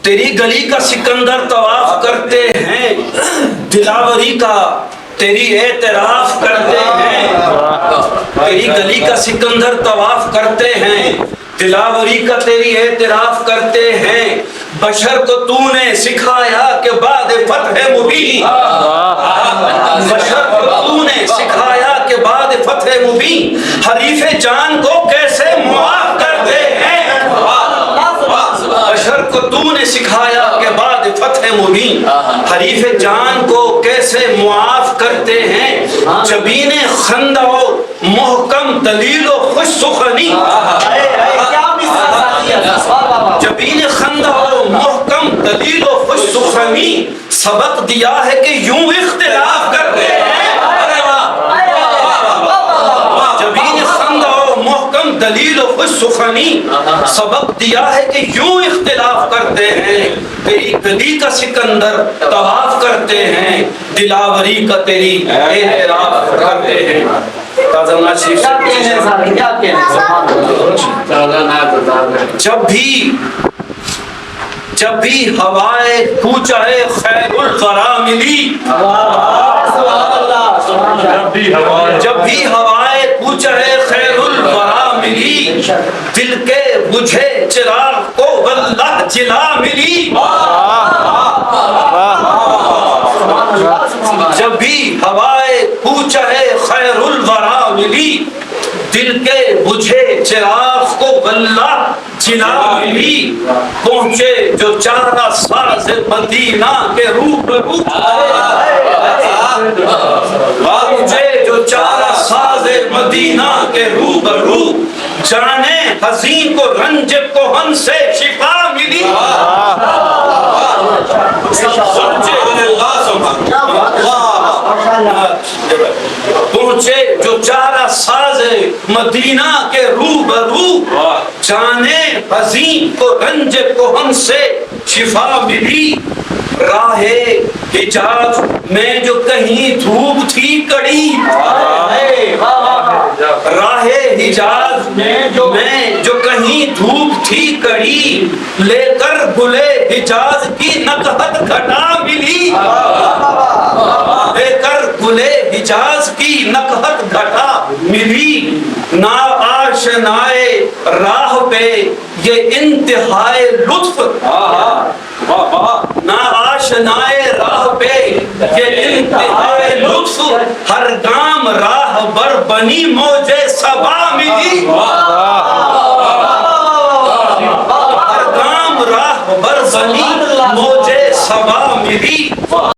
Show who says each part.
Speaker 1: تیری گلی کا سکندر طواف کرتے ہیں، دلاوری کا تیری اعتراف کرتے ہیں، تیری گلی کا سکندر طواف کرتے ہیں، دلاوری کا تیری اعتراف کرتے ہیں، بشر کو تو نے سکھایا کہ بعد فتح مبین، بشر کو تو نے سکھایا کہ بعد فتح مبین حریف جان کو کیسے معاف کرتے ہیں، بشر کو تو نے سکھایا کہ بعد فتح مبین حریف جان کو کیسے معاف کرتے ہیں، جبین خندہ و محکم دلیل و خوش سخنی، جبین خندہ و محکم دلیل و خوش سخنی سبق دیا ہے کہ یوں اختلاف کرتے ہیں، جبین خندہ و محکم دلیل و خوش سخنی سبق دیا ہے کہ یوں اختلاف کرتے ہیں، تیری گلی کا سکندر طواف کرتے ہیں، دلاوری کا تیری اعتراف کرتے ہیں۔ جب بھی ہوائے کوچہ خیر الورا ملی، جب بھی ہوائے کوچہ خیر الورا ملی، دل کے بجھے چراغ کو واللہ جلا ملی، جب بھی ہوائے کوچہ خیر الورا ملی، دل کے بجھے چراغ کو واللہ جلا ملی، پہنچے جو چارہ ساز مدینہ کے روبرو، پہنچے جو چارہ ساز مدینہ کے روبرو، جانے حزین کو رنج کہن سے شفا ملی، پہنچے جو چارہ ساز مدینہ کے روبرو، جانے حزین کو رنج کہن سے شفا ملی، راہ حجاز میں جو کہیں دھوپ تھی کڑی، راہ حجاز میں جو کہیں دھوپ تھی کڑی، لے کر گلے حجاز کی نکہت گھٹا ملی، لے کر گلے حجاز کی نکہت گھٹا ملی، نا آشنائے راہ پہ یہ انتہائے لطف، نا آشنائے راہ پہ یہ انتہائے لطف، ہر گام راہ بر بنی موجے صبا ملی، ہر گام راہ بر بنی موجے صبا ملی۔